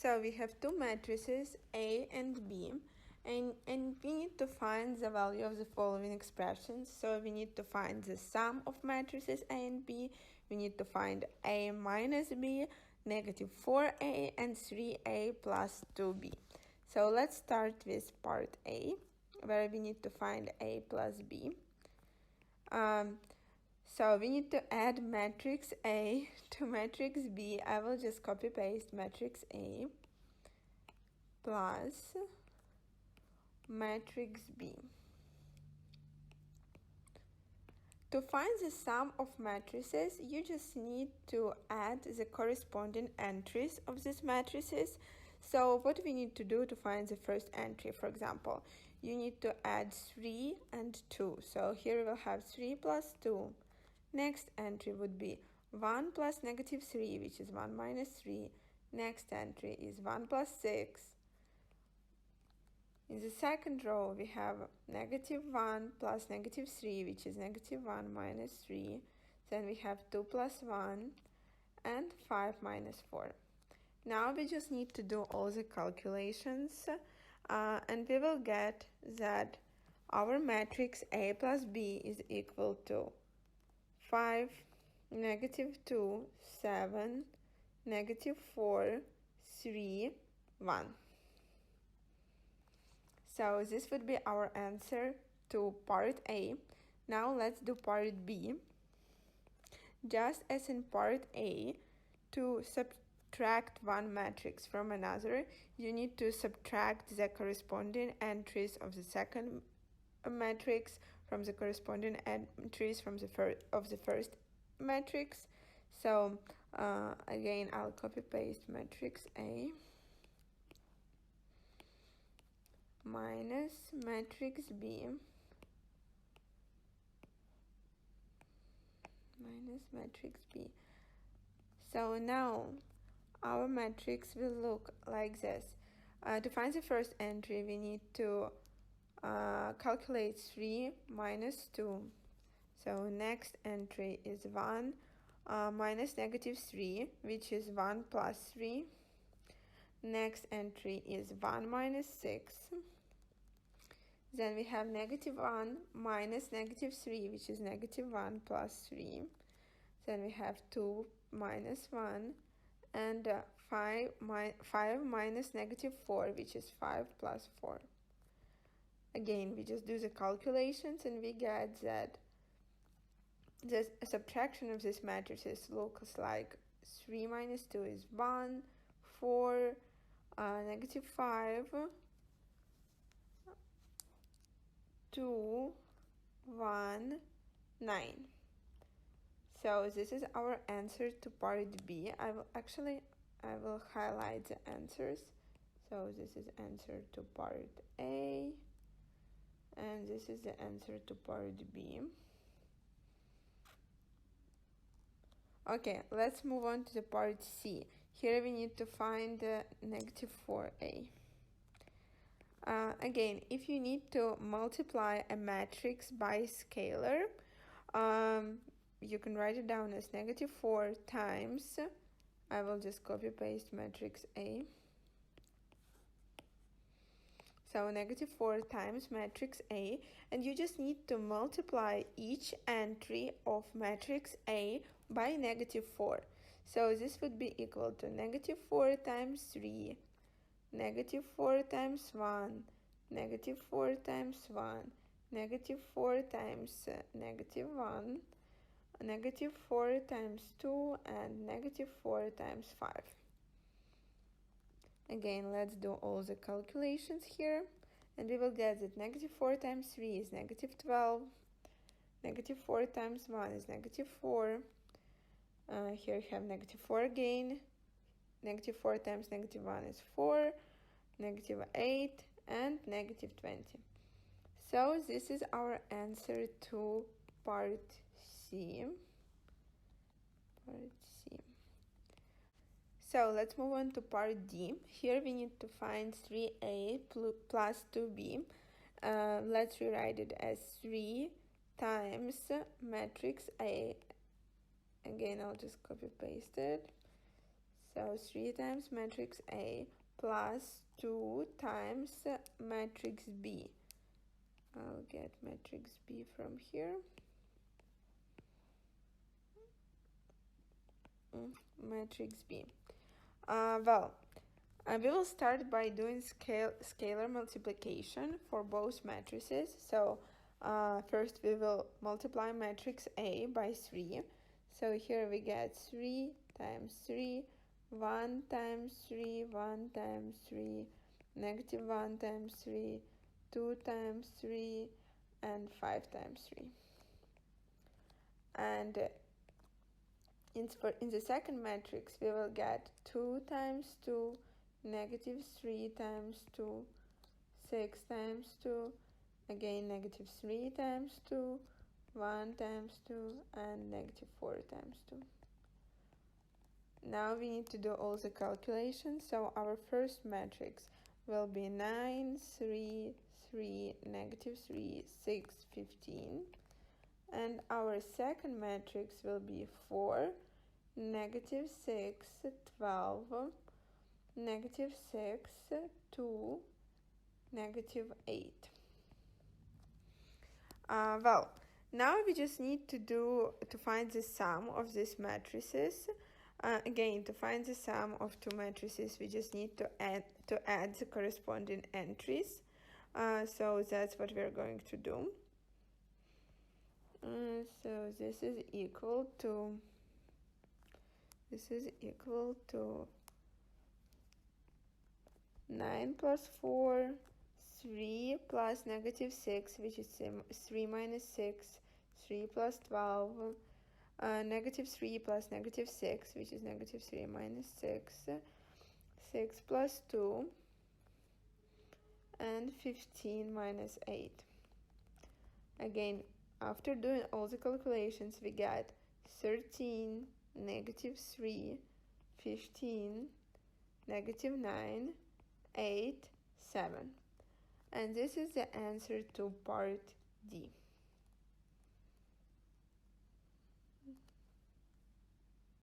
So we have two matrices, A and B, and we need to find the value of the following expressions. So we need to find the sum of matrices A and B, we need to find A minus B, negative 4A, and 3A plus 2B. So let's start with part A, where we need to find A plus B. So we need to add matrix A to matrix B. I will just copy paste matrix A plus matrix B. To find the sum of matrices, you just need to add the corresponding entries of these matrices. So what we need to do to find the first entry, for example, you need to add 3 and 2. So here we will have 3 plus 2. Next entry would be 1 plus negative 3, which is 1 minus 3. Next entry is 1 plus 6. In the second row, we have negative 1 plus negative 3, which is negative 1 minus 3. Then we have 2 plus 1 and 5 minus 4. Now we just need to do all the calculations and we will get that our matrix A plus B is equal to 5, negative 2, 7, negative 4, 3, 1. So this would be our answer to part A. Now let's do part B. Just as in part A, to subtract one matrix from another, you need to subtract the corresponding entries of the second matrix from the corresponding entries from the first matrix. So again, I'll copy paste matrix A minus matrix B minus matrix B. So now our matrix will look like this. To find the first entry, we need to calculate 3 minus 2. So next entry is 1 minus negative 3, which is 1 plus 3. Next entry is 1 minus 6. Then we have negative 1 minus negative 3, which is negative 1 plus 3. Then we have 2 minus 1. And 5 minus negative 4, which is 5 plus 4. Again, we just do the calculations and we get that the subtraction of these matrices looks like 3 minus 2 is 1, 4, negative 5, 2, 1, 9. So this is our answer to part B. I will highlight the answers. So this is answer to part A, and this is the answer to part B. Okay, let's move on to the part C. Here we need to find the negative 4A. Again, if you need to multiply a matrix by scalar, you can write it down as negative 4 times, I will just copy paste matrix A. So negative 4 times matrix A, and you just need to multiply each entry of matrix A by negative 4. So this would be equal to negative 4 times 3, negative 4 times 1, negative 4 times 1, negative 4 times negative 1, negative 4 times 2, and negative 4 times 5. Again, let's do all the calculations here, and we will get that negative 4 times 3 is negative 12, negative 4 times 1 is negative 4, here we have negative 4 again, negative 4 times negative 1 is 4, negative 8, and negative 20. So this is our answer to part C. So let's move on to part D. Here we need to find 3A plus 2B. Let's rewrite it as 3 times matrix A. Again, I'll just copy paste it. So 3 times matrix A plus 2 times matrix B. I'll get matrix B from here. Matrix B. We will start by doing scalar multiplication for both matrices. So first we will multiply matrix A by 3. So here we get 3 times 3, 1 times 3, 1 times 3, negative 1 times 3, 2 times 3, and 5 times 3. And in the second matrix, we will get 2 times 2, negative 3 times 2, 6 times 2, again negative 3 times 2, 1 times 2, and negative 4 times 2. Now we need to do all the calculations. So our first matrix will be 9, 3, 3, negative 3, 6, 15. And our second matrix will be 4, negative 6, 12, negative 6, 2, negative 8. Now we just need to find the sum of these matrices. Again, to find the sum of two matrices, we just need to add the corresponding entries. So that's what we're going to do. So this is equal to 9 plus 4, 3 plus negative 6, which is 3 minus 6, 3 plus 12, negative 3 plus negative 6, which is negative 3 minus 6, 6 plus 2, and 15 minus 8. Again, after doing all the calculations, we get 13, negative 3, 15, negative 9, 8, 7. And this is the answer to part D.